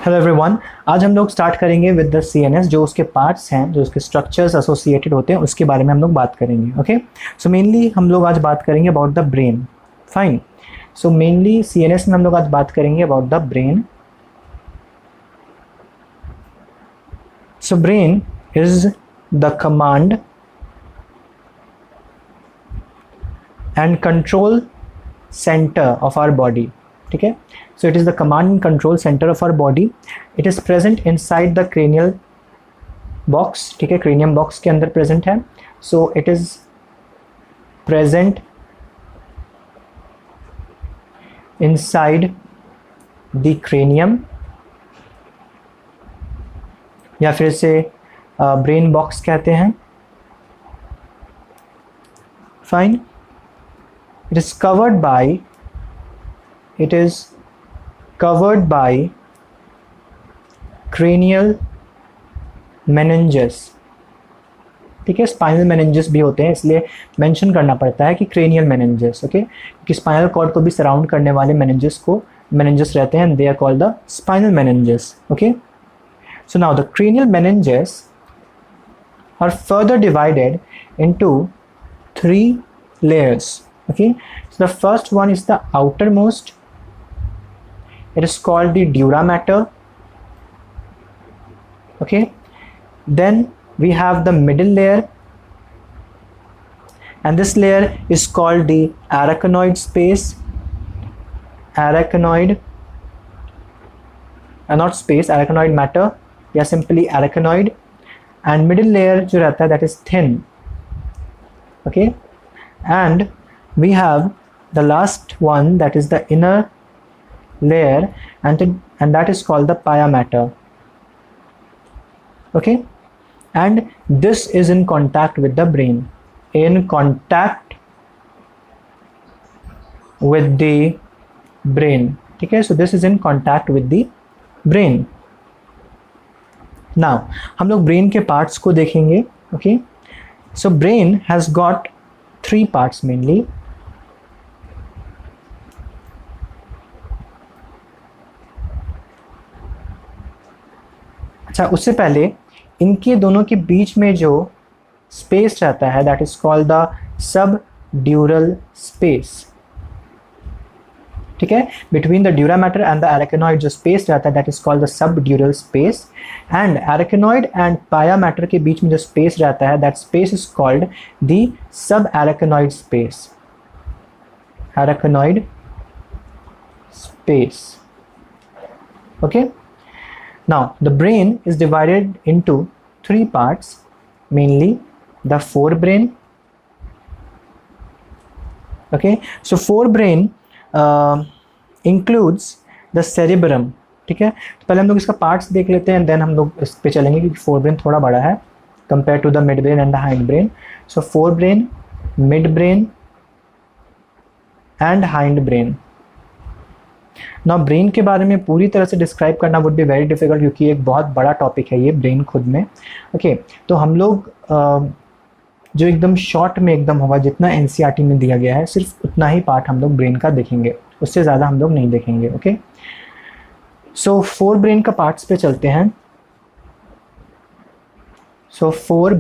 Hello everyone, आज हम लोग स्टार्ट करेंगे विद द सीएनएस। जो उसके पार्ट्स हैं, जो उसके स्ट्रक्चर्स एसोसिएटेड होते हैं, उसके बारे में हम लोग बात करेंगे। ओके, सो मेनली हम लोग आज बात करेंगे about the brain. Fine, so mainly CNS में हम लोग आज बात करेंगे about the brain. So brain is the command and control centre of our body. ठीक है, so it is the command and control center of our body. It is present inside the cranial box. ठीक है, cranium box के अंदर present है. So it is present inside the cranium, या फिर से brain box कहते हैं. Fine. It is covered by cranial meninges. ठीक है, स्पाइनल मेनिंजेस भी होते हैं, इसलिए मेंशन करना पड़ता है कि क्रेनियल मेनिंजेस। ओके, क्योंकि स्पाइनल कॉर्ड को भी सराउंड करने वाले मेनिंजेस रहते हैं, they are called the spinal meninges. Okay, so now the cranial meninges are further divided into 3 layers. Okay, so the first one is the outermost. It is called the dura mater. Okay, then we have the middle layer, and this layer is called the arachnoid space. Arachnoid, not space, arachnoid matter, या simply arachnoid. And middle layer जो रहता है, that is thin. Okay, and we have the last one, that is the inner layer, and that is called the pia mater. Okay, and this is in contact with the brain, in contact with the brain. Okay, so this is in contact with the brain. Now हम लोग brain के parts को देखेंगे. Okay, so brain has got 3 parts mainly. अच्छा, उससे पहले इनके दोनों के बीच में जो स्पेस रहता है, that is called the subdural space. ठीक है, between the dura mater and the arachnoid जो स्पेस रहता है, that is called the subdural space. And arachnoid and पाया मैटर के बीच में जो स्पेस रहता है, that space is called the sub arachnoid space. Arachnoid space. Okay, now the brain is divided into 3 parts, mainly the forebrain. Okay, so forebrain includes the cerebrum. ठीक है, तो पहले हम लोग इसका पार्ट्स देख लेते हैं, देन हम लोग इस पे चलेंगे, क्योंकि फोरब्रेन थोड़ा बड़ा है compare to the mid brain and the hind brain. So forebrain, mid brain and hind brain. ना ब्रेन के बारे में पूरी तरह से डिस्क्राइब करना वुड बी वेरी डिफिकल्ट, क्योंकि एक बहुत बड़ा टॉपिक है ये ब्रेन खुद में. ओके, तो हम लोग जो एकदम शॉर्ट में एकदम होगा, जितना एनसीईआरटी में दिया गया है, सिर्फ उतना ही पार्ट हम लोग ब्रेन का देखेंगे, उससे ज़्यादा हम लोग नहीं देखेंगे. ओके, सो फोर ब्रेन का पार्ट्स पे चलते हैं. सो फोर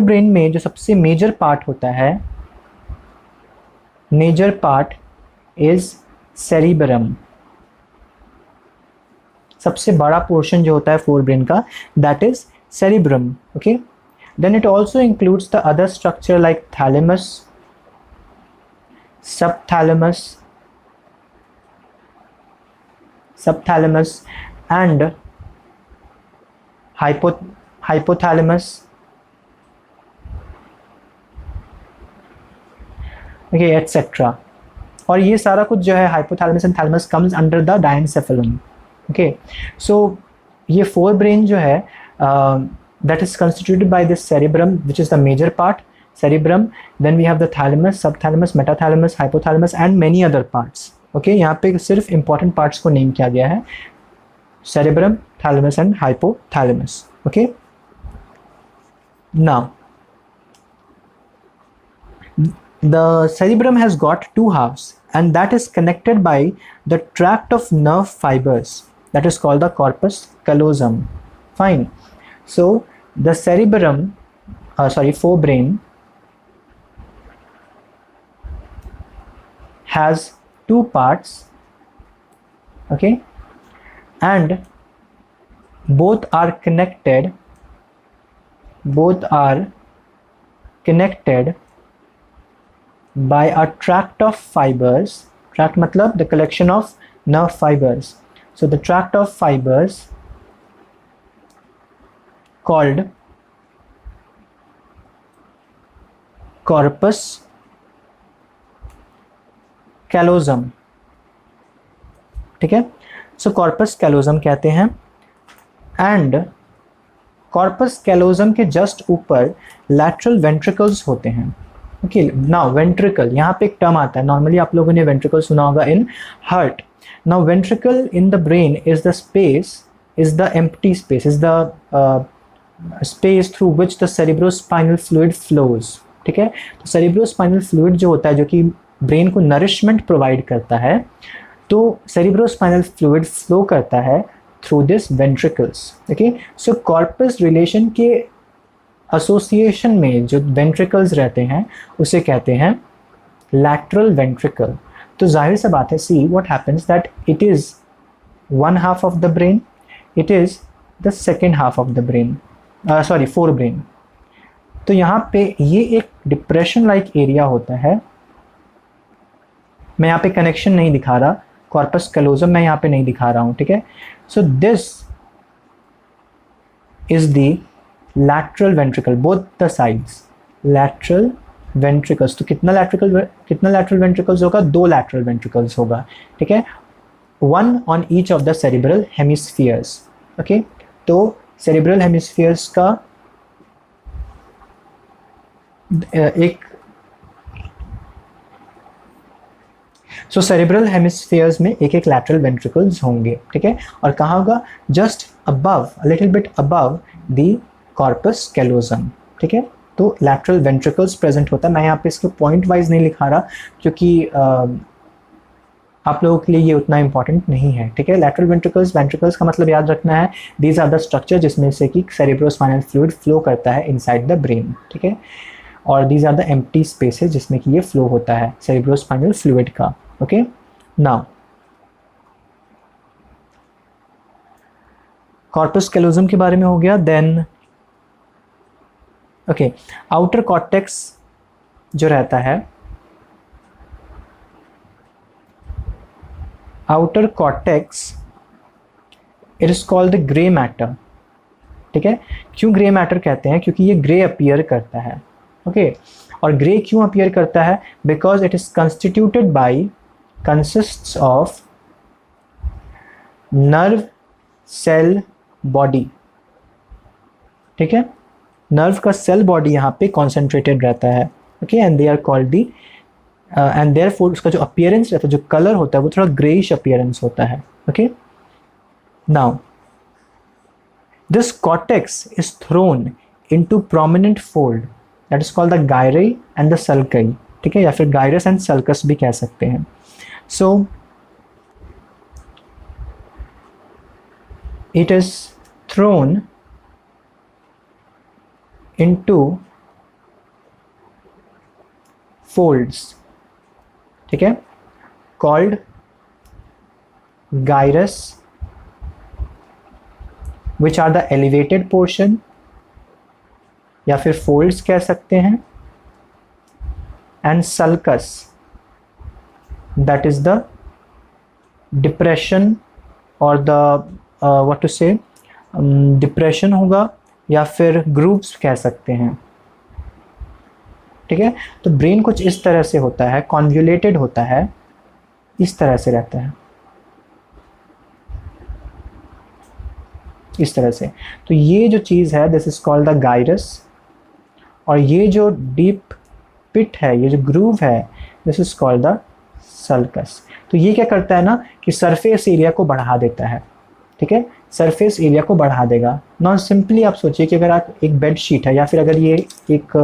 ब्रेन में जो सबसे मेजर पार्ट होता है, major part is cerebrum. सबसे बड़ा पोर्शन जो होता है फोर ब्रेन का, that is cerebrum. Okay, then it also includes the other structure like thalamus, subthalamus and hypothalamus. Okay, etc. और ये सारा कुछ जो है, hypothalamus and thalamus comes under the diencephalon. Okay, so ये फोर ब्रेन जो है, that is constituted by this cerebrum, which is the major part, cerebrum. Then we have the thalamus, subthalamus, metathalamus, hypothalamus and many other parts. Okay, यहाँ पे सिर्फ important parts को name किया गया है, cerebrum, thalamus and hypothalamus. Okay, now The cerebrum has got two halves, and that is connected by the tract of nerve fibers that is called the corpus callosum. Fine. So the cerebrum, forebrain has two parts, okay, and both are connected by a tract of fibers. Tract matlab the collection of nerve fibers. So the tract of fibers called corpus callosum, ठीक है. सो corpus callosum कहते हैं, and corpus callosum के just ऊपर lateral ventricles होते हैं. Okay, now ventricle, यहाँ पे एक टर्म आता है, नॉर्मली आप लोगों ने वेंट्रिकल सुना होगा in heart. Now ventricle in the brain is the space, is the empty space, is the space through which the cerebrospinal fluid flows. ठीक है, तो सेरिब्रोस्पाइनल फ्लूइड जो होता है, जो कि ब्रेन को नरिशमेंट प्रोवाइड करता है, तो सेरिब्रोस्पाइनल फ्लूइड फ्लो करता है through this ventricles. Okay, so corpus relation के एसोसिएशन में जो वेंट्रिकल्स रहते हैं उसे कहते हैं लैटरल वेंट्रिकल. तो जाहिर सी बात है, see what happens that it is one half of the brain, it is the second half of the brain, fore brain. तो यहाँ पे ये एक डिप्रेशन लाइक एरिया होता है. मैं यहाँ पे कनेक्शन नहीं दिखा रहा, कॉर्पस कैलोजम मैं यहाँ पे नहीं दिखा रहा हूँ. ठीक है, सो this is the lateral ventricle, both the sides, lateral ventricles. तो कितना लैटरल वेंट्रिकल्स होगा? दो लैटरल वेंट्रिकल्स होगा. ठीक है, one on each of the cerebral hemispheres. Okay, तो सेरिब्रल हेमिस्फीयर्स का एक, सो सेरिब्रल हेमिस्फीयर्स में एक एक लैटरल वेंट्रिकल्स होंगे. ठीक है, और कहाँ होगा? Just above, little bit above the corpus callosum. ठीक है, तो लैटरल वेंट्रिकल्स प्रेजेंट होता है. मैं यहाँ पे इसको पॉइंट वाइज नहीं लिखा रहा क्योंकि आप लोगों के लिए ये उतना इंपॉर्टेंट नहीं है. ठीक है, लैटरल वेंट्रिकल्स का मतलब याद रखना है, दीज आर द स्ट्रक्चर जिसमें से कि सेरिब्रोस्पाइनल फ्लूइड फ्लो करता है इनसाइड द ब्रेन. ठीक है, और these are the empty spaces जिसमें कि ये फ्लो होता है सेरिब्रोस्पाइनल फ्लूइड का. ओके, नाउ कॉर्पस कैलोजम के बारे में हो गया. देन ओके, आउटर कॉर्टेक्स जो रहता है, outer cortex it is called the grey matter. ठीक है, क्यों ग्रे मैटर कहते हैं? क्योंकि ये ग्रे अपीयर करता है. ओके, और ग्रे क्यों अपीयर करता है? Because it is constituted by, consists of nerve cell body. ठीक है, नर्व का सेल बॉडी यहाँ पे कॉन्सेंट्रेटेड रहता है. Okay, and they are called the, and therefore उसका जो अपीयरेंस रहता है, जो कलर होता है, वो थोड़ा ग्रेइश अपीयरेंस होता है. Okay, now this cortex is thrown into prominent fold that is called the gyri and the sulci. ठीक है, या फिर गायरस एंड सल्कस भी कह सकते हैं. So it is thrown into folds. ठीक है, called gyrus, which are the elevated portion, या फिर folds कह सकते हैं, and sulcus, that is the depression or the what to say, depression होगा या फिर grooves कह सकते हैं. ठीक है, तो ब्रेन कुछ इस तरह से होता है, convoluted होता है, इस तरह से रहता है, इस तरह से. तो ये जो चीज़ है, this is called the gyrus, और ये जो डीप पिट है, ये जो ग्रूव है, this is called the sulcus. तो ये क्या करता है ना कि सरफेस एरिया को बढ़ा देता है. ठीक है, सरफेस एरिया को बढ़ा देगा. नॉन सिंपली आप सोचिए कि अगर आप एक बेड शीट है, या फिर अगर ये एक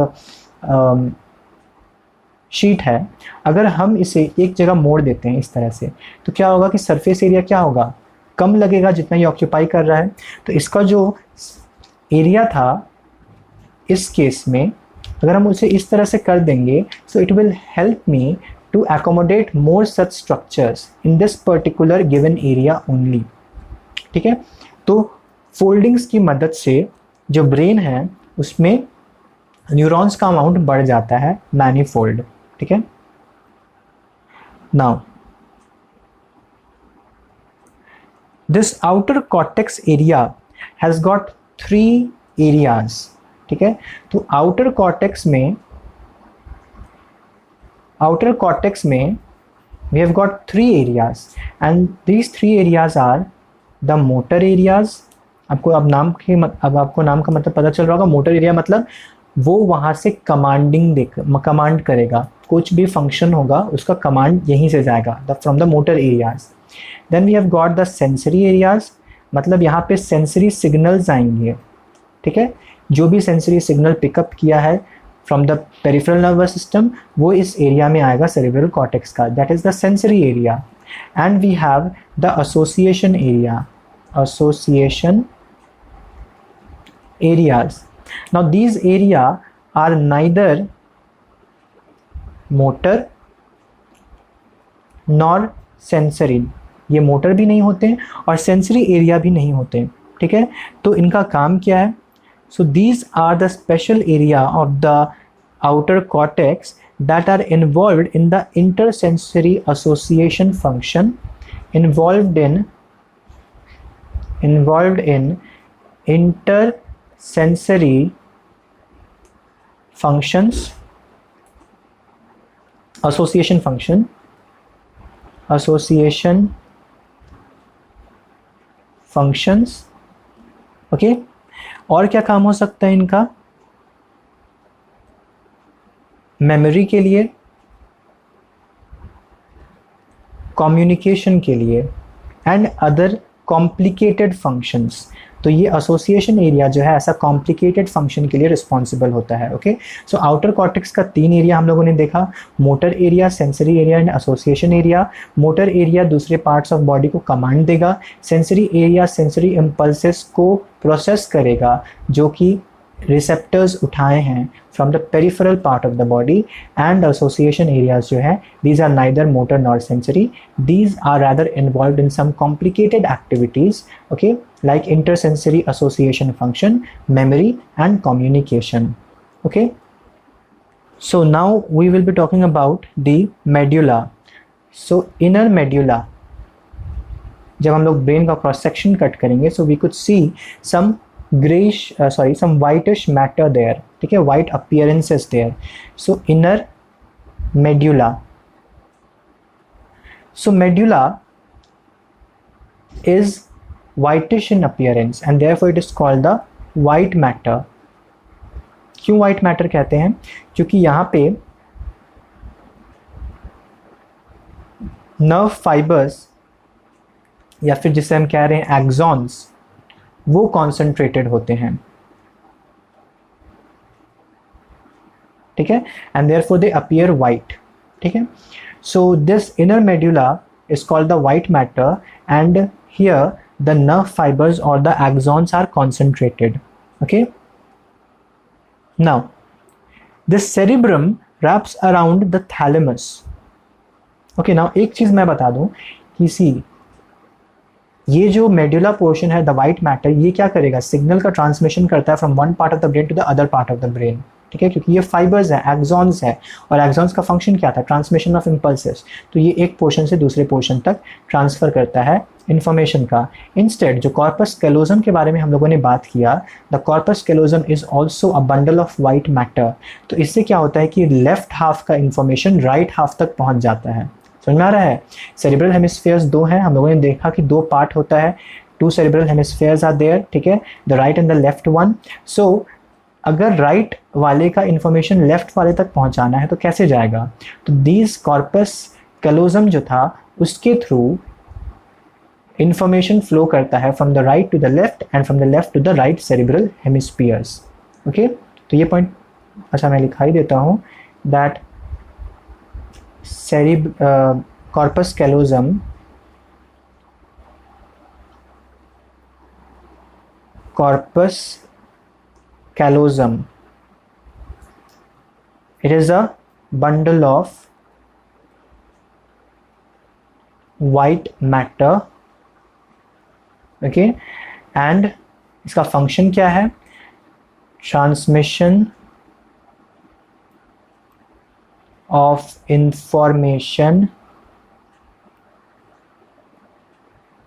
शीट है, अगर हम इसे एक जगह मोड़ देते हैं इस तरह से, तो क्या होगा कि सरफेस एरिया क्या होगा, कम लगेगा जितना ये ऑक्यूपाई कर रहा है। तो इसका जो एरिया था इस केस में, अगर हम उसे इस तरह से कर देंगे, so it will help me to accommodate more such structures in this particular given area only. ठीक है, तो फोल्डिंग्स की मदद से जो ब्रेन है उसमें न्यूरॉन्स का अमाउंट बढ़ जाता है मैनीफोल्ड। ठीक है, now this outer cortex area has got 3 areas. ठीक है, तो आउटर कॉर्टेक्स में we have got 3 areas and these 3 areas are the motor areas। आपको अब आपको नाम का मतलब पता चल रहा होगा। मोटर एरिया मतलब वो वहाँ से कमांड करेगा, कुछ भी फंक्शन होगा उसका कमांड यहीं से जाएगा, from the motor areas. Then we have got the sensory areas, मतलब यहाँ पे सेंसरी सिग्नल्स आएंगे। ठीक है, जो भी सेंसरी सिग्नल पिकअप किया है from the peripheral nervous system वो इस एरिया में आएगा सेरेब्रल कॉर्टेक्स का, that is the sensory area. And we have the association areas। Now these area are neither motor nor sensory, ये मोटर भी नहीं होते और सेंसरी एरिया भी नहीं होते। ठीक है, तो इनका काम क्या है? So these are the special area of the outer cortex that are involved in the intersensory association function, involved in intersensory functions, association functions। Okay, और क्या काम हो सकता है इनका? मेमोरी के लिए, कम्युनिकेशन के लिए एंड अदर कॉम्प्लिकेटेड फंक्शंस। तो ये एसोसिएशन एरिया जो है ऐसा कॉम्प्लिकेटेड फंक्शन के लिए रिस्पॉन्सिबल होता है। ओके, सो आउटर कॉर्टेक्स का 3 एरिया हम लोगों ने देखा, motor area, sensory area and association area. Motor area दूसरे पार्ट्स ऑफ बॉडी को कमांड देगा, सेंसरी एरिया सेंसरी इम्पल्सेस को प्रोसेस करेगा जो कि रिसेप्टर्स उठाए हैं from the peripheral part of the body. And association areas जो है these are neither motor nor sensory, these are rather involved in some complicated activities, okay, like intersensory association function, memory and communication। okay, so now we will be talking about the medulla। so inner medulla, जब हम लोग brain का cross section cut करेंगे, so we could see some some whitish matter there। ठीक है, white appearances there। so inner medulla, so medulla is whitish in appearance and therefore it is called the white matter। क्यों white matter कहते हैं? क्योंकि यहाँ पे nerve fibres या फिर जिसे हम कह रहे हैं एक्सॉन्स वो कॉन्सेंट्रेटेड होते हैं। ठीक है, and therefore they appear white। ठीक है, so this inner medulla is called the white matter and here the nerve fibers or the axons are concentrated। okay, now this cerebrum wraps around the thalamus। okay, now एक चीज मैं बता दूं कि ये जो मेडुला पोर्शन है the white matter, ये क्या करेगा? सिग्नल का ट्रांसमिशन करता है from one part of the brain to the other part of the brain. ठीक है, क्योंकि ये फाइबर्स है, एक्सॉन्स है, और एक्सॉन्स का फंक्शन क्या था? Transmission of impulses. तो ये एक पोर्शन से दूसरे पोर्शन तक ट्रांसफर करता है इंफॉर्मेशन का। इंस्टेड जो कॉर्पस कैलोजम के बारे में हम लोगों ने बात किया, the corpus callosum is also a bundle of white matter. तो इससे क्या होता है कि लेफ्ट हाफ का इंफॉर्मेशन राइट हाफ तक पहुंच जाता है। समझ में आ रहा है? सेरिब्रल हेमिस्फीयर्स 2 हैं, हम लोगों ने देखा कि 2 पार्ट होता है, 2 cerebral hemispheres are there। ठीक है, the right and the left one. So अगर राइट वाले का इंफॉर्मेशन लेफ्ट वाले तक पहुंचाना है तो कैसे जाएगा? तो दिस कॉर्पस कैलोजम जो था उसके थ्रू इंफॉर्मेशन फ्लो करता है from the right to the left and from the left to the right cerebral hemispheres. Okay, तो ये पॉइंट अच्छा मैं लिखा ही देता हूँ, that corpus callosum, it is a bundle of white matter, okay, and इसका फंक्शन क्या है? Transmission of information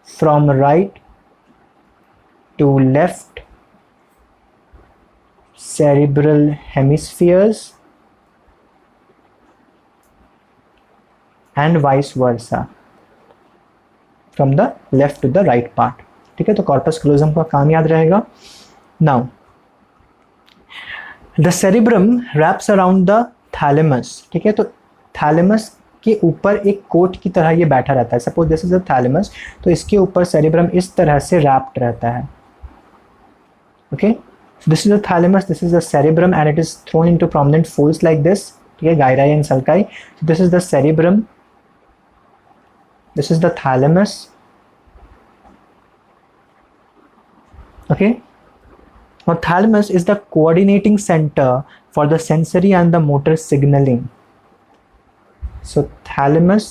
from right to left cerebral hemispheres and vice versa, from the left to the right part. ठीक है, तो corpus क्लोजम का काम याद रहेगा. Now the cerebrum wraps around the thalamus. ठीक है, तो थैलेमस के ऊपर एक कोट की तरह ये बैठा रहता है. Suppose this is the thalamus, तो इसके ऊपर सेरिब्रम इस तरह से रैप्ड रहता है. Okay, this is the thalamus, this is the cerebrum and it is thrown into prominent folds like this. ठीक है, gyri and sulci. This is the cerebrum, this is the thalamus. Okay, now thalamus is the coordinating center for the sensory and the motor signaling. So thalamus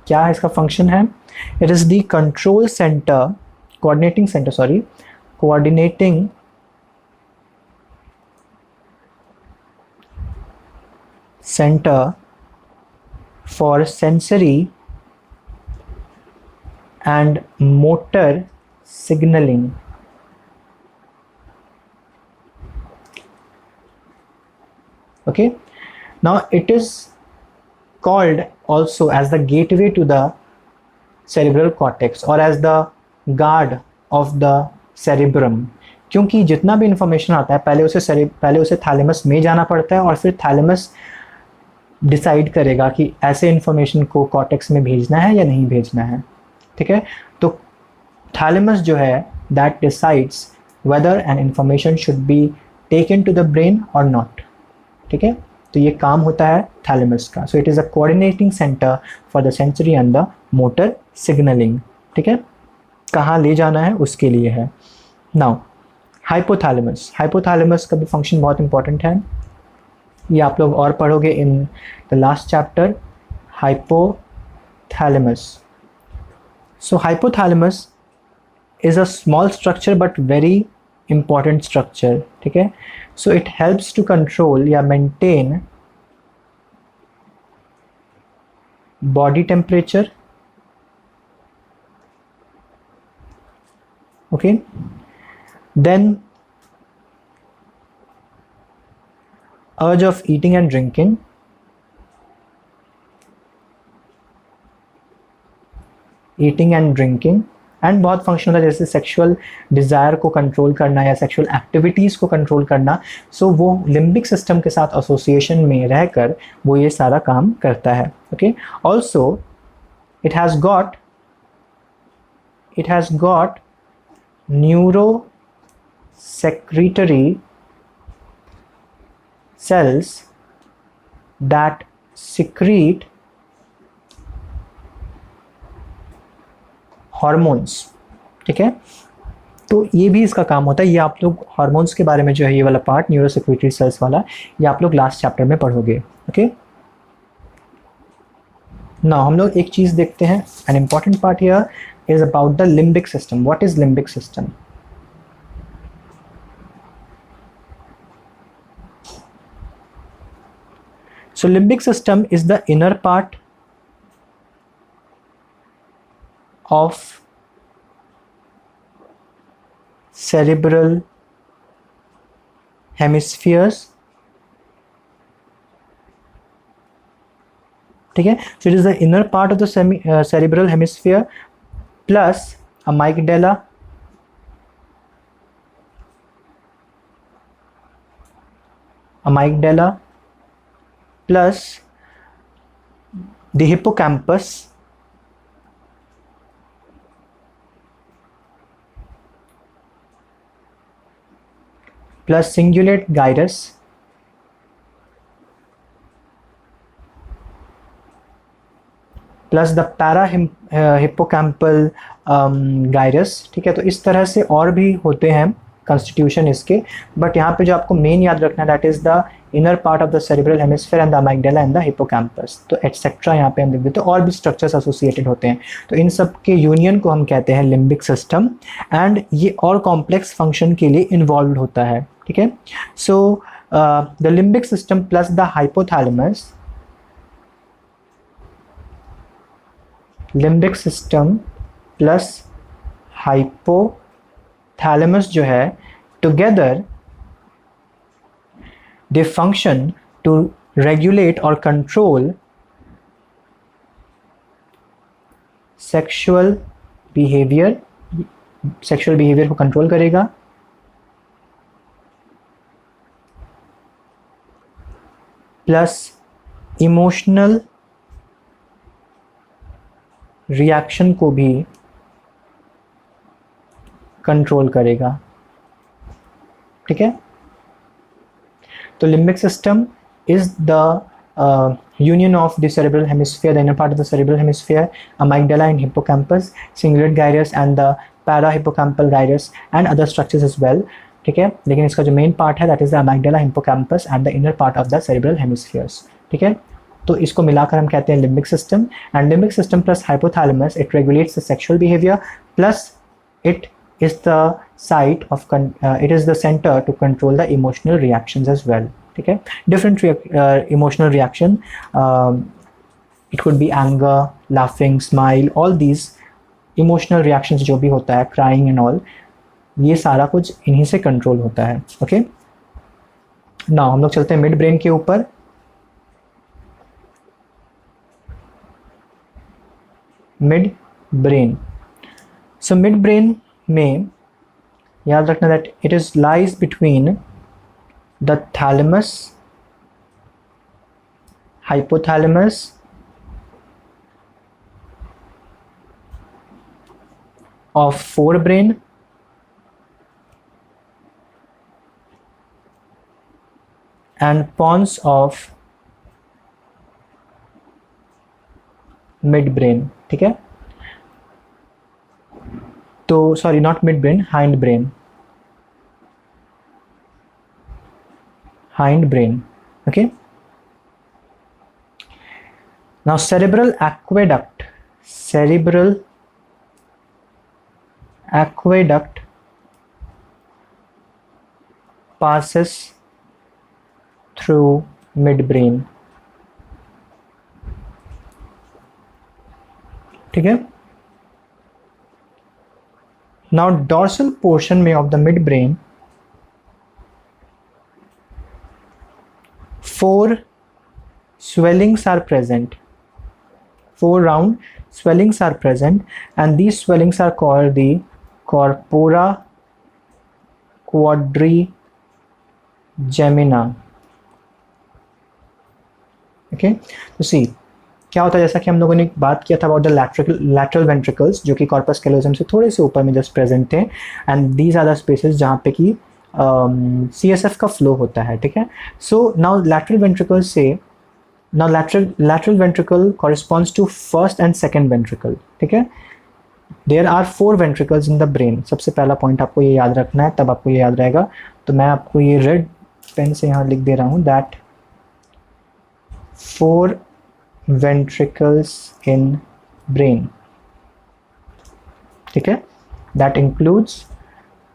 क्या है इसका function है? It is the control center, coordinating center, coordinating center for sensory and motor signaling. Okay, now it is called also as the gateway to the cerebral cortex or as the guard of the cerebrum, क्योंकि जितना भी information आता है पहले उसे thalamus में जाना पड़ता है और फिर थैलेमस डिसाइड करेगा कि ऐसे इंफॉर्मेशन को कॉर्टेक्स में भेजना है या नहीं भेजना है. ठीक है, तो थैलेमस जो है that decides whether an information should be taken to the brain और नॉट. ठीक है, तो ये काम होता है थैलेमस का. So it is a coordinating centre for the sensory and the motor signalling. ठीक है, कहाँ ले जाना है उसके लिए है. नाउ हाइपोथैलेमस का भी फंक्शन बहुत इंपॉर्टेंट है. ये आप लोग और पढ़ोगे in the last chapter, hypothalamus. So hypothalamus is a small structure but very important structure. ठीक है, so it helps to control या maintain body temperature. Okay, then urge of eating and drinking, and बहुत function होता है जैसे sexual desire को control करना या सेक्सुअल एक्टिविटीज़ को कंट्रोल करना. सो वो लिम्बिक सिस्टम के साथ एसोसिएशन में रहकर वो ये सारा काम करता है. Okay, also it has got neuro secretory cells that secrete hormones. ठीक है, तो ये भी इसका काम होता है. ये आप लोग हार्मोन्स के बारे में जो है ये वाला पार्ट न्यूरो सेक्रेटरी सेल्स वाला ये आप लोग लास्ट चैप्टर में पढ़ोगे. ओके, नाउ हम लोग एक चीज़ देखते हैं. An important part here is about the limbic system. What is limbic system? So limbic system is the inner part of cerebral hemispheres. ठीक है, so it is the inner part of the cerebral hemisphere plus amygdala, plus the hippocampus, plus cingulate gyrus, plus the para hippocampal gyrus, ठीक है। तो इस तरह से और भी होते हैं कंस्टिट्यूशन इसके, बट यहाँ पे जो आपको मेन याद रखना है that is the inner part of the cerebral hemisphere and the amygdala and the hippocampus. तो एटसेट्रा यहाँ पे हम लिख देते हैं, और भी स्ट्रक्चर्स एसोसिएटेड होते हैं। तो इन सब के यूनियन को हम कहते हैं लिम्बिक सिस्टम, एंड ये और कॉम्प्लेक्स फंक्शन के लिए इन्वॉल्व होता है, ठीक है। So the limbic system plus the hypothalamus, limbic system plus hypothalamus जो है, together they function to regulate or control sexual behavior, sexual behavior को control करेगा, प्लस इमोशनल रिएक्शन को भी कंट्रोल करेगा, ठीक है। तो limbic system is the union of the cerebral hemisphere, the inner part of the cerebral hemisphere, amygdala and hippocampus, cingulate gyrus and the parahippocampal gyrus and other structures as well, ठीक है। लेकिन इसका जो main part है that is the amygdala, hippocampus and the inner part of the cerebral hemispheres, ठीक है। तो इसको मिलाकर हम कहते हैं limbic system, and limbic system plus hypothalamus it regulates the sexual behaviour, plus it is the site of it is the center to control the emotional reactions as well, ठीक है। different emotional reaction, it could be anger, laughing, smile, all these emotional reactions जो भी होता है, crying and all, ये सारा कुछ इन्हीं से कंट्रोल होता है, ओके। नाउ हम लोग चलते हैं मिड ब्रेन के ऊपर। Mid brain, so mid brain में याद रखना that it is lies between the thalamus, hypothalamus of forebrain and pons of mid brain, ठीक है। तो sorry, not mid brain, hind brain, hind brain, okay. Now cerebral aqueduct, cerebral aqueduct passes through midbrain, ठीक है। Now dorsal portion में of the midbrain, 4 swellings are present, 4 round swellings are present, and these swellings are called the corpora quadrigemina, okay। तो see क्या होता है, जैसा कि हम लोगों ने बात किया था अबाउट द लैटरल वेंट्रिकल्स जो कि कॉर्पस कैलोजम से थोड़े से ऊपर में जस्ट प्रेजेंट थे, and these are the spaces जहाँ पे कि CSF का फ्लो होता है, ठीक है। सो नाउ लैटरल वेंट्रिकल से, now lateral ventricle corresponds to first and second ventricle, ठीक है। There are 4 ventricles in the brain, सबसे पहला पॉइंट आपको ये याद रखना है, तब आपको ये याद रहेगा। तो मैं आपको ये रेड पेन से यहाँ लिख दे रहा हूँ दैट 4 ventricles in brain, ठीक है। that includes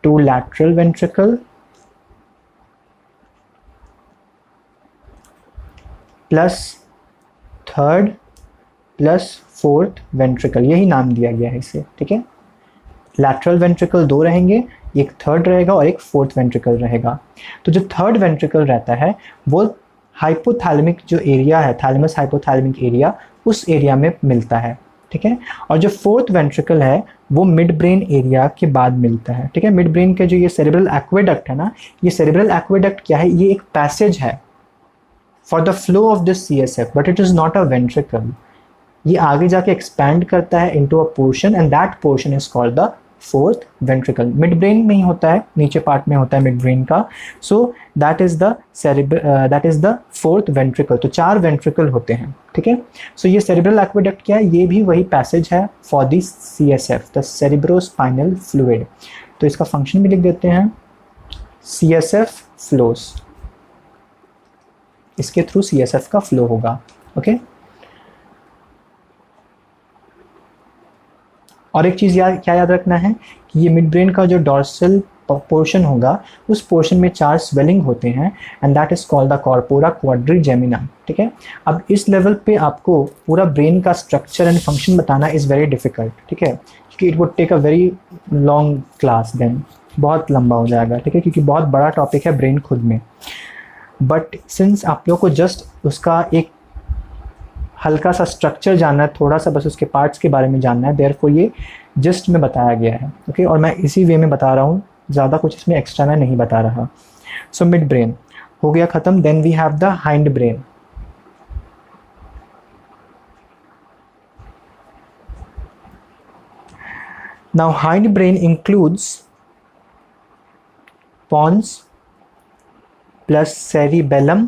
2 lateral ventricle plus 3rd plus 4th ventricle, यही नाम दिया गया है इसे, ठीक है। lateral ventricle 2 रहेंगे, एक 3rd रहेगा और एक 4th ventricle रहेगा। तो जो 3rd ventricle रहता है वो हाइपोथैलेमिक जो एरिया है, थैलेमस हाइपोथैलेमिक एरिया, उस एरिया में मिलता है, ठीक है। और जो 4th वेंट्रिकल है वो मिड ब्रेन एरिया के बाद मिलता है, ठीक है। मिड ब्रेन के जो ये सेरेब्रल एक्वेडक्ट है ना, ये सेरेब्रल एक्वेडक्ट क्या है, ये एक पैसेज है for the flow of this CSF, but it is not a ventricle. ये आगे जाके एक्सपैंड करता है into a portion, and that portion is called the fourth ventricle, mid brain में ही होता है, नीचे पार्ट में होता है मिड ब्रेन का. So that is the fourth ventricle. तो 4 वेंट्रिकल होते हैं, ठीक है. सो ये सेरिब्रल एक्वेडक्ट क्या है, ये भी वही पैसेज है for the CSF, the cerebrospinal fluid. तो इसका फंक्शन भी लिख देते हैं, CSF फ्लोस, इसके थ्रू CSF का फ्लो होगा. ओके और एक चीज़ क्या याद रखना है कि ये मिड ब्रेन का जो डॉर्सल पोर्शन होगा उस पोर्शन में 4 स्वेलिंग होते हैं and that is called the corpora quadrigemina. ठीक है, अब इस लेवल पे आपको पूरा ब्रेन का स्ट्रक्चर एंड फंक्शन बताना इज़ वेरी डिफिकल्ट. ठीक है, क्योंकि it would take a very long class, then बहुत लंबा हो जाएगा. ठीक है, क्योंकि बहुत बड़ा टॉपिक है ब्रेन खुद में. बट सिंस आप लोग को जस्ट उसका एक हल्का सा स्ट्रक्चर जानना है, थोड़ा सा बस उसके पार्ट्स के बारे में जानना है, देयरफॉर ये जस्ट में बताया गया है. ओके और मैं इसी वे में बता रहा हूँ, ज़्यादा कुछ इसमें एक्स्ट्रा मैं नहीं बता रहा. सो मिड ब्रेन हो गया ख़त्म. Then we have the hind brain. Now hind brain includes pons plus cerebellum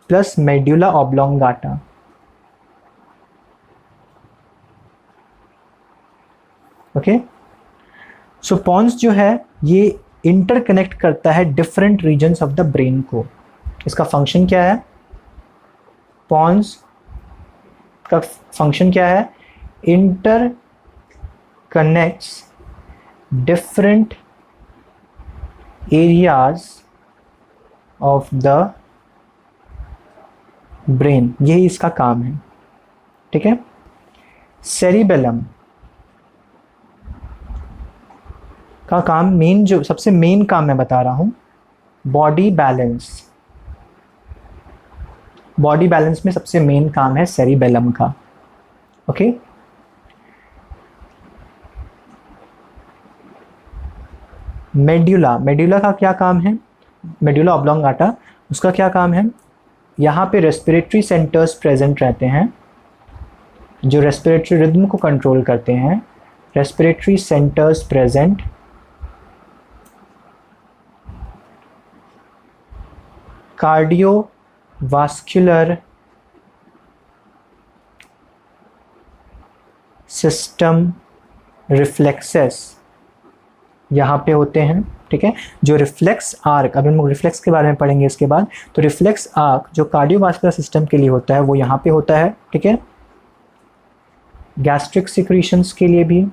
plus medulla oblongata. Okay so pons जो है ये इंटरकनेक्ट करता है different regions of the brain को. इसका फंक्शन क्या है, pons का फंक्शन क्या है, inter connects different areas of the brain, यही इसका काम है. ठीक है, सेरिबेलम का काम, मेन जो सबसे मेन काम मैं बता रहा हूं, बॉडी बैलेंस. बॉडी बैलेंस में सबसे मेन काम है सेरिबेलम का. ओके मेड्यूला का क्या काम है, मेड्यूला ऑब्लोंगाटा, उसका क्या काम है, यहाँ पे रेस्पिरेटरी सेंटर्स प्रेजेंट रहते हैं जो रेस्पिरेटरी रिदम को कंट्रोल करते हैं. Respiratory centres present, cardiovascular system reflexes यहाँ पे होते हैं. ठीक है, जो रिफ्लेक्स आर्क, अभी हम लोग रिफ्लेक्स के बारे में पढ़ेंगे इसके बाद, तो रिफ्लेक्स आर्क जो कार्डियोवास्कुलर सिस्टम के लिए होता है वो यहाँ पे होता है. ठीक है, गैस्ट्रिक सिक्रीशंस के लिए भी,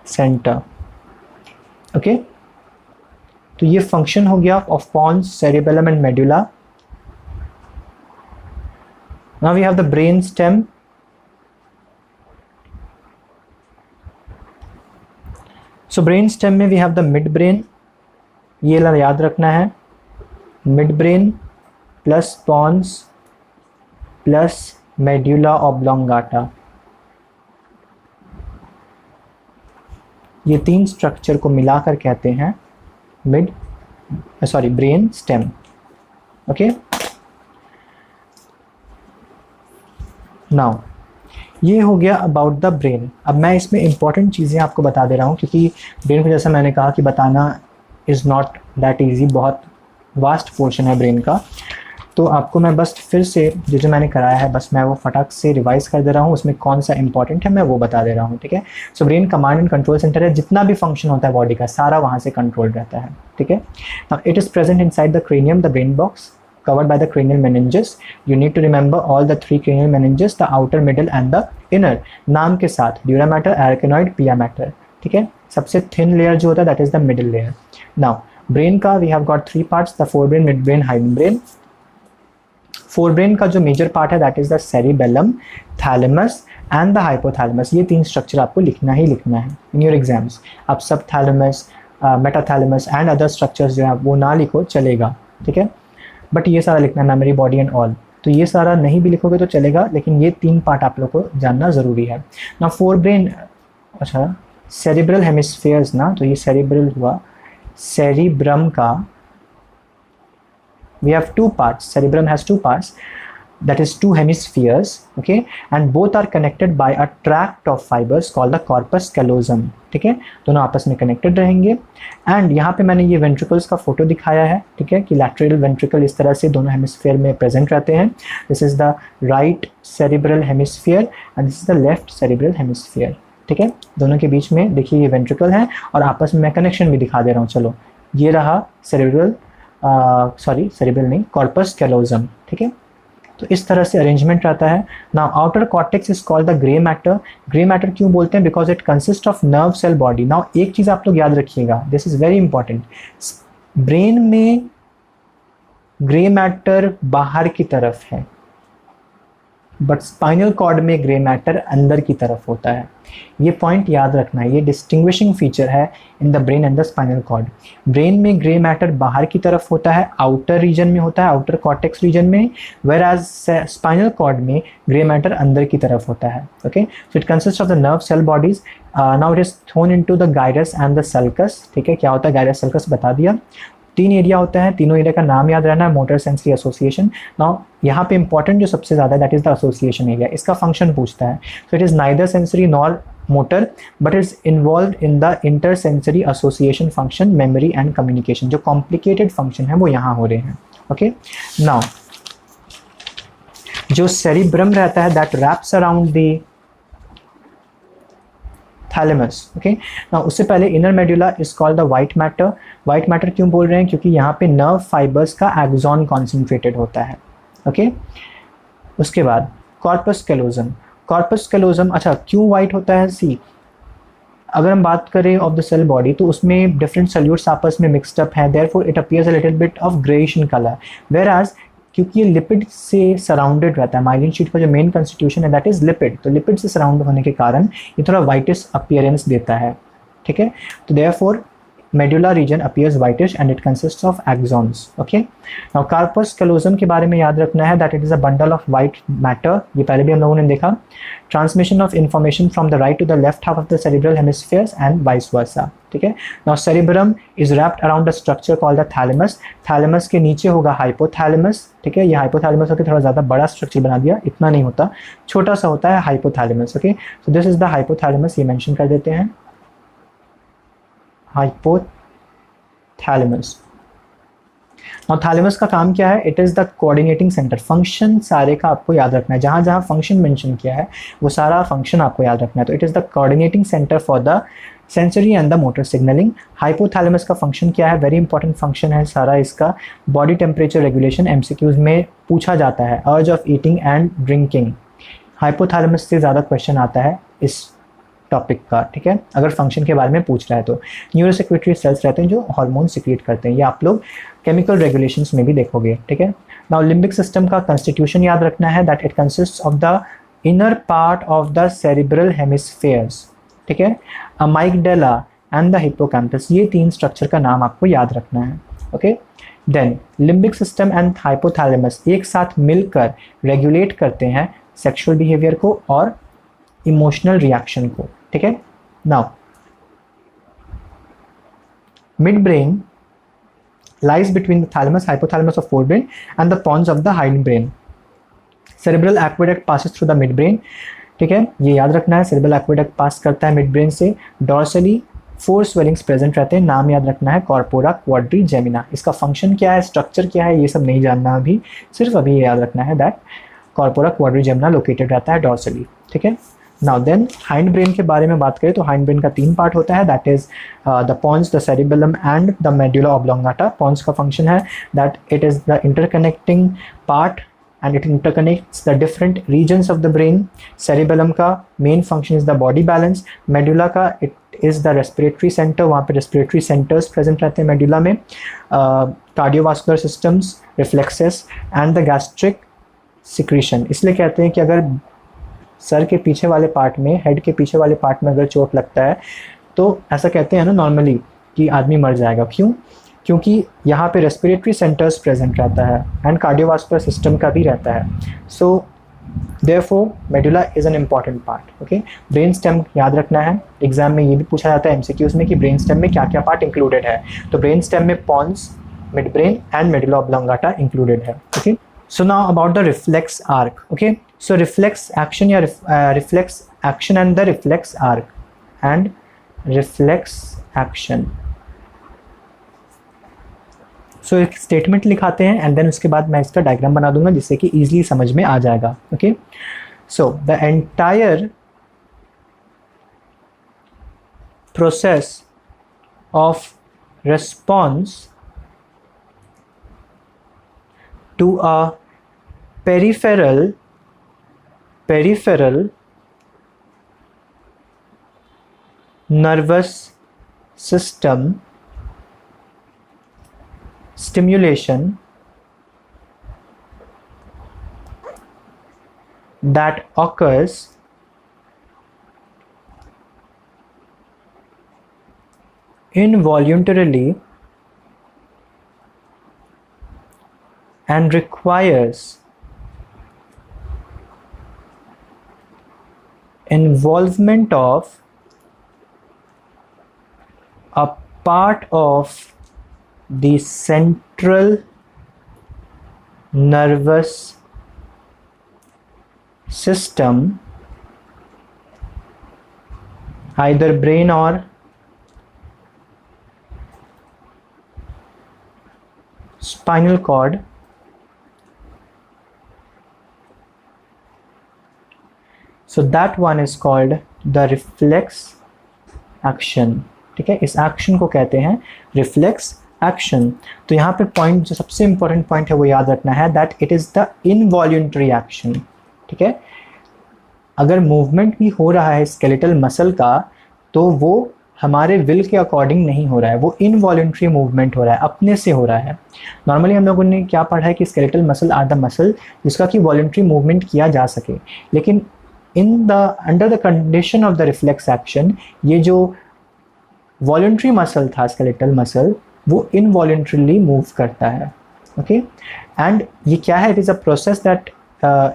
सेंटर. ओके तो ये फंक्शन हो गया of pons, cerebellum and medulla. Now we have the brain stem. So brain stem में we have the mid brain. ये याद रखना है, midbrain plus pons plus medulla oblongata. ये 3 स्ट्रक्चर को मिलाकर कहते हैं ब्रेन स्टेम. ओके नाउ ये हो गया अबाउट द ब्रेन. अब मैं इसमें इंपॉर्टेंट चीज़ें आपको बता दे रहा हूँ, क्योंकि ब्रेन को जैसा मैंने कहा कि बताना इज़ नॉट दैट ईजी, बहुत वास्ट पोर्शन है ब्रेन का. तो आपको मैं बस फिर से जो मैंने कराया है बस मैं वो फटाक से रिवाइज कर दे रहा हूँ, उसमें कौन सा इंपॉर्टेंट है मैं वो बता दे रहा हूँ. ठीक है, so brain command and control centre है, जितना भी फंक्शन होता है बॉडी का सारा वहाँ से कंट्रोल रहता है. ठीक है, it is present inside the cranium, the brain box covered by the cranial meninges. You need to remember all the 3 cranial meninges, the outer, middle and the inner. नाम के साथ dura mater, arachnoid, pia mater. ठीक है, सबसे thin layer जो होता है that is the middle layer. Now brain का we have got 3 parts, the forebrain, midbrain, hindbrain. forebrain का जो major part है that is the cerebellum, thalamus and the hypothalamus. ये 3 structure आपको लिखना ही लिखना है in your exams. आप subthalamus, metathalamus and other structures जो है वो ना लिखो चलेगा. ठीक है, बट ये सारा लिखना है, मेमोरी, बॉडी एंड ऑल. तो ये सारा नहीं भी लिखोगे तो चलेगा, लेकिन ये 3 पार्ट आप लोग को जानना ज़रूरी है. ना फोरब्रेन, अच्छा सेरिब्रल हेमिस्फीयर्स ना, तो ये सेरिब्रल हुआ. सेरिब्रम का we have 2 parts, cerebrum has 2 parts. that is two hemispheres, okay, and both are connected by a tract of fibers called the corpus callosum, ठीक है, दोनों आपस में कनेक्टेड रहेंगे। एंड यहाँ पे मैंने ये वेंट्रिकल्स का फोटो दिखाया है, ठीक है, कि लैटरल वेंट्रिकल इस तरह से दोनों हेमिस्फीयर में प्रेजेंट रहते हैं। This is the right cerebral hemisphere and this is the left cerebral hemisphere, ठीक है, दोनों के बीच में देखिए ये वेंट्रिकल है और आपस में मैं कनेक्शन भी दिखा दे रहा हूँ। चलो, ये रहा सेरिब्रल, सेरिब्रल नहीं, कॉर्पस कैलोजम, ठीक है। तो इस तरह से अरेंजमेंट रहता है। Now outer cortex is called the grey matter. Grey matter क्यों बोलते हैं? Because it consist of nerve cell body. Now एक चीज़ आप लोग याद रखिएगा, this is very important, brain में ग्रे मैटर बाहर की तरफ है, बट स्पाइनल कॉर्ड में ग्रे मैटर अंदर की तरफ होता है। ये पॉइंट याद रखना है, ये डिस्टिंग्विशिंग फीचर है in the brain and the spinal cord. Brain में ग्रे मैटर बाहर की तरफ होता है, आउटर रीजन में होता है, आउटर कॉर्टेक्स रीजन में, वेयर एज स्पाइनल कॉर्ड में ग्रे मैटर अंदर की तरफ होता है। Okay, so it consist of the nerve cell bodies. Now it is thrown into the gyrus and the sulcus, ठीक है। क्या होता है गाइरस सल्कस बता दिया। 3 एरिया होता है, तीनों एरिया का नाम याद रहना है, मोटर सेंसरी एसोसिएशन। नाउ यहाँ पे इंपॉर्टेंट जो सबसे ज़्यादा है that is the association area, इसका फंक्शन पूछता है। So it is neither sensory nor motor but is involve in the inter sensory association function, memory and communication. जो कॉम्प्लिकेटेड फंक्शन है वो यहाँ हो रहे हैं। ओके, नाउ जो सेरिब्रम रहता है that wraps around the thalamus. Okay, now उससे पहले inner medulla is called the white matter. White matter क्यों बोल रहे हैं? क्योंकि यहाँ पे नर्व फाइबर्स का एक्सॉन कॉन्सेंट्रेटेड होता है। ओके, उसके बाद कॉर्पस कैलोजम। कॉर्पस कैलोजम, अच्छा क्यों वाइट होता है? सी, अगर हम बात करें ऑफ द सेल बॉडी तो उसमें डिफरेंट सल्यूट्स आपस में मिक्सड अप है, therefore it appears a little bit of greyish in colour. Whereas क्योंकि ये लिपिड से सराउंडेड रहता है, माइलिन शीट का जो मेन कंस्टिट्यूशन है दैट इज लिपिड, तो लिपिड से सराउंड होने के कारण ये थोड़ा वाइटिश अपीयरेंस देता है, ठीक है। तो therefore medulla region appears whitish and it consists of axons. Okay, now corpus callosum के बारे में याद रखना है that it is a bundle of white matter. ये पहले भी हम लोगों ने देखा। Transmission of information from the right to the left half of the cerebral hemispheres and vice versa, ठीक है। Now cerebrum is wrapped around the structure called the thalamus. Thalamus के नीचे होगा हाइपोथैलेमस, ठीक है। ये हाइपोथैलेमस होकर थोड़ा ज़्यादा बड़ा स्ट्रक्चर बना दिया, इतना नहीं होता, छोटा सा होता है hypothalamus. Okay, so this is the hypothalamus, ये मेंशन कर देते हैं, हाइपोथैलेमस। और थैलेमस का काम क्या है? It is the coordinating centre. Function सारे का आपको याद रखना है, जहाँ जहाँ फंक्शन मेंशन किया है वो सारा फंक्शन आपको याद रखना है। तो it is the coordinating centre for the sensory and the motor signalling. Hypothalamus का फंक्शन क्या है? वेरी इंपॉर्टेंट फंक्शन है सारा इसका, बॉडी टेम्परेचर रेगुलेशन। एमसीक्यूज में पूछा जाता है, अर्ज of eating and drinking. Hypothalamus से ज़्यादा क्वेश्चन आता है इस टॉपिक का, ठीक है, अगर फंक्शन के बारे में पूछ रहा है तो। न्यूरोसेक्रेटरी सेल्स रहते हैं जो हार्मोन सिक्रिएट करते हैं, ये आप लोग केमिकल रेगुलेशंस में भी देखोगे, ठीक है। नाउ लिम्बिक सिस्टम का कंस्टिट्यूशन याद रखना है that it consists of the inner part of the cerebral hemispheres, ठीक है, अमाइगडाला एंड द हिप्पोकैम्पस। ये 3 स्ट्रक्चर का नाम आपको याद रखना है। Okay, then limbic system and hypothalamus एक साथ मिलकर रेगुलेट करते हैं सेक्सुअल बिहेवियर को और इमोशनल रिएक्शन को, ठीक है। Now mid brain lies between the thalamus, hypothalamus of forebrain and the pons of the hindbrain. Cerebral aqueduct passes through the midbrain, ठीक है, ये याद रखना है। cerebral aqueduct पास करता है midbrain से। dorsally 4 swellings प्रेजेंट रहते हैं, नाम याद रखना है corpora quadrigemina। इसका फंक्शन क्या है, स्ट्रक्चर क्या है, ये सब नहीं जानना अभी, सिर्फ अभी ये याद रखना है दैट corpora quadrigemina लोकेटेड रहता है dorsally, ठीक है। नाउ देन हाइंड ब्रेन के बारे में बात करें तो हाइंड ब्रेन का 3 पार्ट होता है, that is the pons, the cerebellum and the medulla oblongata. Pons का फंक्शन है that it is the interconnecting part and it interconnects the different regions of the brain. Cerebellum का main function is the body balance. Medulla का it is the respiratory centre, वहाँ पे respiratory centres present रहते हैं medulla में। Cardiovascular systems, reflexes and the gastric secretion. इसलिए कहते हैं कि अगर सर के पीछे वाले पार्ट में, हेड के पीछे वाले पार्ट में अगर चोट लगता है तो ऐसा कहते हैं ना नॉर्मली कि आदमी मर जाएगा। क्यों? क्योंकि यहाँ पे रेस्पिरेटरी सेंटर्स प्रेजेंट रहता है एंड कार्डियोवास्कुलर सिस्टम का भी रहता है। So therefore medulla is an important part. Okay, brain stem याद रखना है, एग्जाम में ये भी पूछा जाता है एमसीक्यूज में कि ब्रेन स्टेम में क्या क्या पार्ट इंक्लूडेड है। तो ब्रेन स्टेम में pons, mid brain and medulla oblongata included है। Okay, So now about the reflex arc. Okay, so reflex action या reflex action and the reflex arc and reflex action. So एक statement लिखाते हैं and then उसके बाद मैं इसका diagram बना दूंगा जिससे कि ईजिली समझ में आ जाएगा. Okay, so the entire process of response to a peripheral nervous system stimulation that occurs involuntarily and requires involvement of a part of the central nervous system, either brain or spinal cord, so that one is called the reflex action. ठीक है, इस action को कहते हैं reflex action. तो यहाँ पे point जो सबसे इंपॉर्टेंट पॉइंट है वो याद रखना है that it is the involuntary action. ठीक है, अगर मूवमेंट भी हो रहा है स्केलेटल मसल का तो वो हमारे विल के अकॉर्डिंग नहीं हो रहा है, वो इनवॉल्यूंटरी मूवमेंट हो रहा है, अपने से हो रहा है. नॉर्मली हम लोगों ने क्या पढ़ा है कि skeletal muscle are the muscle जिसका कि वॉल्यूंटरी मूवमेंट किया जा सके, लेकिन under the condition of the reflex action ये जो वॉल्यूंटरी मसल था स्केलेटल मसल वो इनवॉल्यूंटरीली मूव करता है. ओके, एंड ये क्या है? It is a process that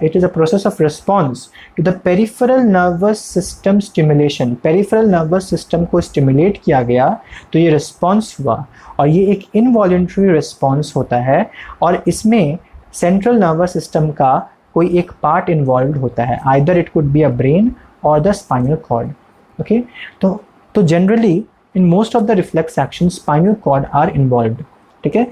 it is a process of response to the peripheral nervous system stimulation. peripheral nervous system को stimulate किया गया तो ये response हुआ और ये एक involuntary response होता है और इसमें central nervous system का कोई एक part involved होता है, either it could be a brain or the spinal cord. okay, तो generally in most of the reflex actions spinal cord are involved. ठीक है,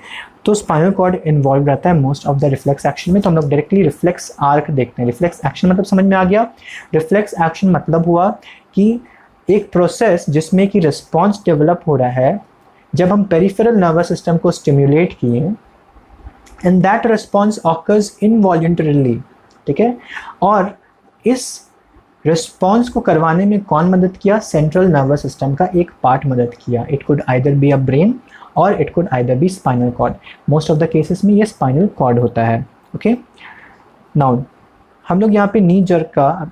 तो स्पाइनल कॉर्ड इन्वॉल्व रहता है most of the reflex action में. तो हम लोग डायरेक्टली रिफ्लेक्स आर्क देखते हैं. रिफ्लेक्स एक्शन मतलब समझ में आ गया. रिफ्लेक्स एक्शन मतलब हुआ कि एक प्रोसेस जिसमें कि रिस्पॉन्स डेवलप हो रहा है जब हम पेरिफेरल नर्वस सिस्टम को स्टिम्युलेट किए एंड दैट रिस्पॉन्स ऑकर्स इनवॉल्यूंटरीली. ठीक है, और इस रिस्पॉन्स को करवाने में कौन मदद किया? सेंट्रल नर्वस सिस्टम का एक पार्ट मदद किया. It could either be a brain और it could either be spinal cord. Most of the cases में ये स्पाइनल कॉर्ड होता है. ओके, नाउ हम लोग यहाँ पे नी जर्क का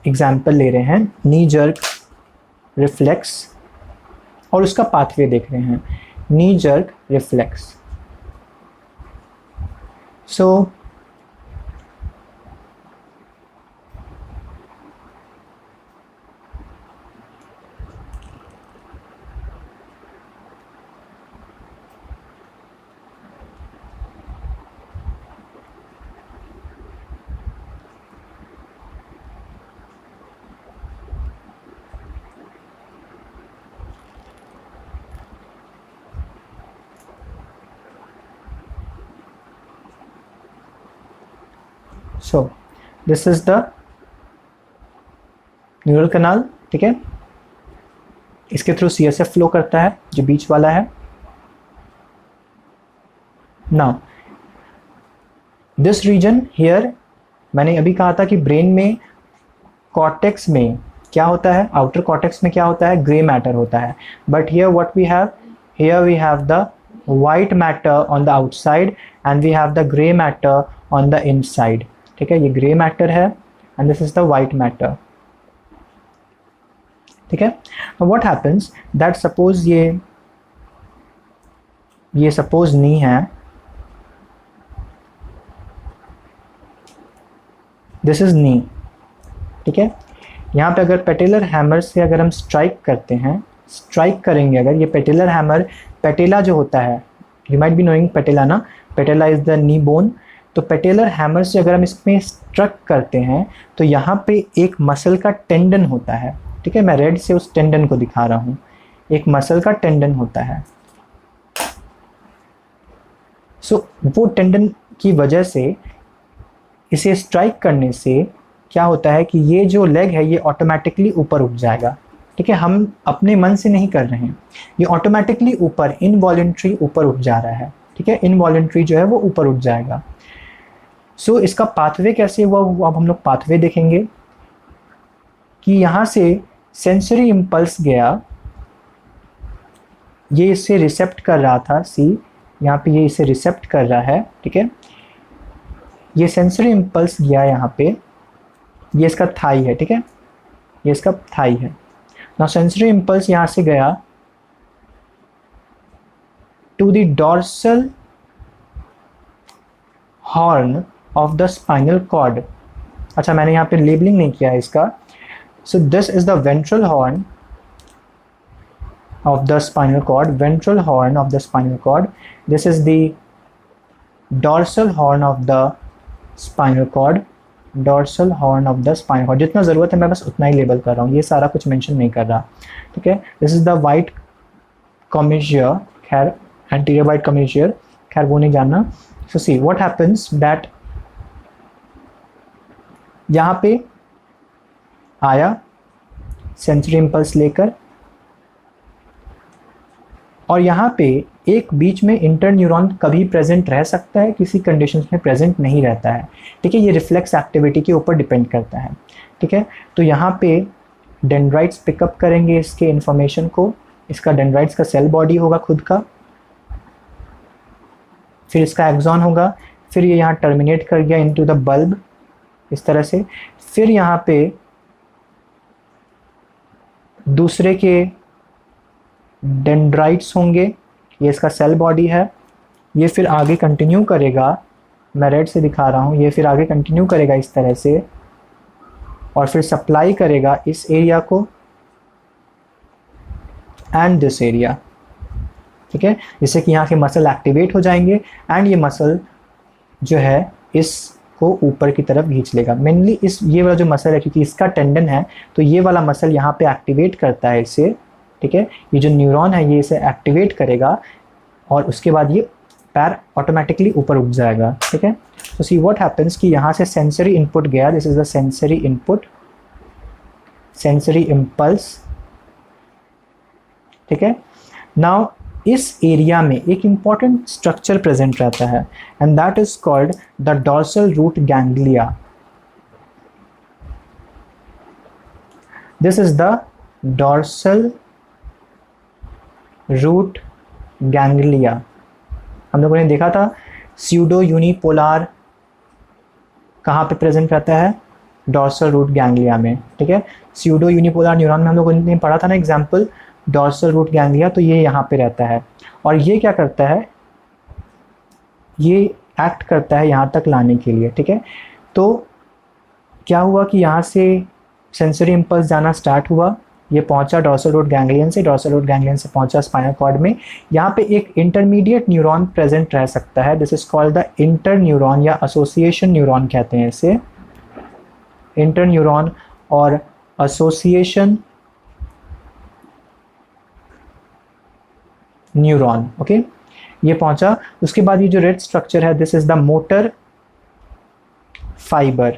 एग्जाम्पल ले रहे हैं. नी जर्क रिफ्लेक्स और उसका पाथवे देख रहे हैं. Knee jerk reflex. So so this is the neural canal. ठीक है, इसके थ्रू CSF फ्लो करता है जो बीच वाला है. नाउ दिस रीजन हियर, मैंने अभी कहा था कि ब्रेन में कॉर्टेक्स में क्या होता है, आउटर कॉर्टेक्स में क्या होता है? ग्रे मैटर होता है. But here what we have, here we have the white matter on the outside and we have the grey matter on the inside. ठीक है, ये ग्रे मैटर है and this is the white matter. ठीक है, what happens that suppose ये suppose knee है, this is नी. ठीक है, यहाँ पे अगर पेटेलर हैमर से अगर हम स्ट्राइक करते हैं, स्ट्राइक करेंगे अगर, ये पेटेलर हैमर, पेटेला जो होता है, you might be knowing patella ना, patella is the knee bone. तो पेटेलर हैमर से अगर हम इसमें स्ट्रक करते हैं तो यहाँ पे एक मसल का टेंडन होता है, ठीक है। मैं रेड से उस टेंडन को दिखा रहा हूँ, एक मसल का टेंडन होता है। सो वो टेंडन की वजह से इसे स्ट्राइक करने से क्या होता है कि ये जो लेग है ये ऑटोमेटिकली ऊपर उठ जाएगा, ठीक है। हम अपने मन से नहीं कर रहे हैं, ये ऑटोमेटिकली ऊपर इनवॉलंटरी ऊपर उठ जा रहा है, ठीक है। इनवॉलंटरी जो है वो ऊपर उठ जाएगा। सो इसका पाथवे कैसे हुआ वो अब हम लोग पाथवे देखेंगे कि यहाँ से सेंसरी इम्पल्स गया, ये इसे रिसेप्ट कर रहा था, सी यहाँ पे ये इसे रिसेप्ट कर रहा है, ठीक है। ये सेंसरी इम्पल्स गया यहाँ पे, ये इसका थाई है, ठीक है, ये इसका थाई है ना। सेंसरी इम्पल्स यहाँ से गया to the dorsal horn of the spinal cord. अच्छा, मैंने यहाँ पे लेबलिंग नहीं किया है इसका। So this is the ventral horn of the spinal cord, ventral horn of the spinal cord. This is the dorsal horn of the spinal cord, dorsal horn of the spinal cord. जितना ज़रूरत है मैं बस उतना ही label कर रहा हूँ, ये सारा कुछ मेंशन नहीं कर रहा, ठीक है। This is the white commissure, खैर anterior white commissure, खैर वो नहीं जानना। So see what happens that यहाँ पे आया सेंसरी इम्पल्स लेकर, और यहाँ पे एक बीच में इंटरन्यूरॉन कभी प्रेजेंट रह सकता है, किसी कंडीशंस में प्रेजेंट नहीं रहता है, ठीक है। ये रिफ्लेक्स एक्टिविटी के ऊपर डिपेंड करता है, ठीक है। तो यहाँ पे डेंड्राइट्स पिकअप करेंगे इसके इंफॉर्मेशन को, इसका डेंड्राइट्स का सेल बॉडी होगा खुद का, फिर इसका एक्सॉन होगा, फिर ये यहाँ टर्मिनेट कर गया इनटू द बल्ब इस तरह से, फिर यहाँ पे दूसरे के डेंड्राइट्स होंगे, ये इसका सेल बॉडी है, ये फिर आगे कंटिन्यू करेगा, मैं रेड से दिखा रहा हूँ, ये फिर आगे कंटिन्यू करेगा इस तरह से, और फिर सप्लाई करेगा इस एरिया को एंड दिस एरिया, ठीक है, जिससे कि यहाँ के मसल एक्टिवेट हो जाएंगे एंड ये मसल जो है इसको ऊपर की तरफ खींच लेगा। मेनली इस ये वाला जो मसल है, क्योंकि इसका टेंडन है तो ये वाला मसल यहाँ पे एक्टिवेट करता है इसे, ठीक है। ये जो न्यूरॉन है ये इसे एक्टिवेट करेगा और उसके बाद ये पैर ऑटोमेटिकली ऊपर उठ जाएगा, ठीक है। तो सी व्हाट हैपेंस कि यहाँ से सेंसरी इनपुट गया, this is the sensory input, sensory impulse, ठीक है। नाउ इस एरिया में एक इंपॉर्टेंट स्ट्रक्चर प्रेजेंट रहता है and that is called the dorsal root ganglia. This is the dorsal root ganglia. हम लोगों ने देखा था स्यूडो यूनिपोलार कहाँ पे प्रेजेंट रहता है, डॉर्सल रूट गैंग्लिया में, ठीक है। स्यूडो यूनिपोलार न्यूरॉन में हम लोगों ने पढ़ा था ना एग्जाम्पल, डॉर्सल रूट गैंग्लिया, तो ये यहाँ पे रहता है और ये क्या करता है, ये एक्ट करता है यहाँ तक लाने के लिए, ठीक है। तो क्या हुआ कि यहाँ से सेंसरी इम्पल्स जाना स्टार्ट हुआ, ये पहुंचा डॉर्सल रूट गैंग्लियन से, डॉर्सल रूट गैंग्लियन से पहुंचा स्पाइनल कॉर्ड में। यहाँ पे एक इंटरमीडिएट न्यूरॉन प्रेजेंट रह सकता है, this is called the inter neuron या एसोसिएशन न्यूरॉन कहते हैं इसे, इंटर न्यूरॉन और एसोसिएशन न्यूरॉन, ओके। ये पहुंचा, उसके बाद ये जो रेड स्ट्रक्चर है, this is the motor fibre,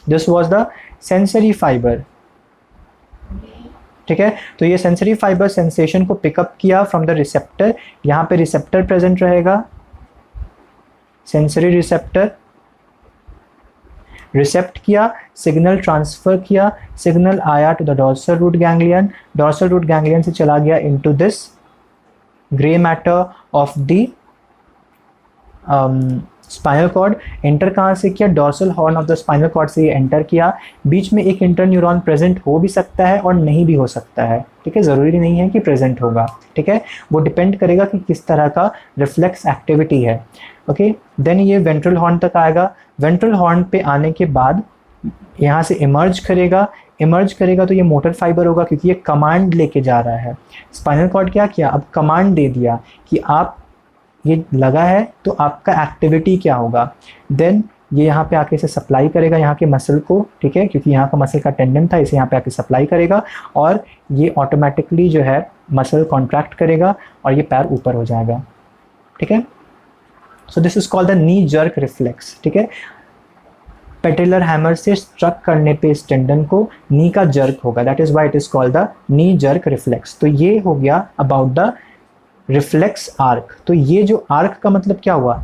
this was the sensory fibre, ठीक है। तो ये सेंसरी फाइबर सेंसेशन को पिकअप किया फ्रॉम द रिसेप्टर, यहाँ पे रिसेप्टर प्रेजेंट रहेगा, सेंसरी रिसेप्टर, रिसेप्ट किया, सिग्नल ट्रांसफर किया, सिग्नल आया to the dorsal root ganglion, dorsal root ganglion से चला गया into this grey matter of the spinal cord. Enter कहाँ से किया, dorsal horn of the spinal cord से ये एंटर किया। बीच में एक इंटरन्यूरॉन प्रेजेंट हो भी सकता है और नहीं भी हो सकता है, ठीक है, ज़रूरी नहीं है कि प्रेजेंट होगा, ठीक है, वो डिपेंड करेगा कि किस तरह का रिफ्लेक्स एक्टिविटी है, ओके। देन ये वेंट्रल हॉर्न तक आएगा, वेंट्रल हॉर्न पे आने के बाद यहाँ से इमर्ज करेगा, इमर्ज करेगा तो ये मोटर फाइबर होगा, क्योंकि ये कमांड लेके जा रहा है। स्पाइनल कॉर्ड क्या किया, अब कमांड दे दिया कि आप ये लगा है तो आपका एक्टिविटी क्या होगा, देन ये यहाँ पे आके इसे सप्लाई करेगा यहाँ के मसल को, ठीक है, क्योंकि यहाँ का मसल का टेंडन था, इसे यहाँ पे आके सप्लाई करेगा और ये ऑटोमेटिकली जो है मसल कॉन्ट्रैक्ट करेगा और ये पैर ऊपर हो जाएगा, ठीक है। सो this is called the knee jerk reflex, ठीक है। पेटेलर हैमर से स्ट्रक करने पे इस टेंडन को नी का जर्क होगा, that is why it is called the knee jerk reflex. तो ये हो गया अबाउट द रिफ्लेक्स आर्क। तो ये जो आर्क का मतलब क्या हुआ,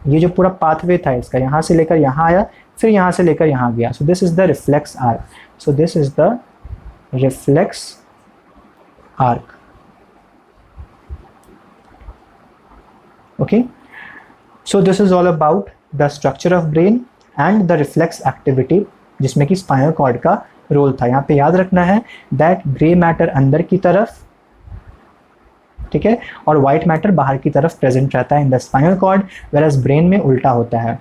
ये जो पूरा पाथवे था इसका, यहाँ से लेकर यहाँ आया, फिर यहाँ से लेकर यहाँ गया। सो this is the reflex arc. So this is the reflex arc, okay. So this is all about the structure of brain and the reflex activity, जिसमें कि स्पाइनल कॉर्ड का रोल था। यहाँ पे याद रखना है दैट ग्रे मैटर अंदर की तरफ, ठीक है, और वाइट मैटर बाहर की तरफ प्रेजेंट रहता है in the spinal cord, whereas brain में उल्टा होता है,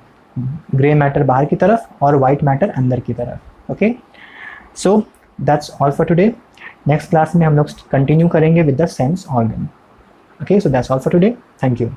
ग्रे मैटर बाहर की तरफ और वाइट मैटर अंदर की तरफ, okay. So that's all for today. Next class में हम लोग कंटिन्यू करेंगे with the sense organ, okay. So that's all for today, thank you.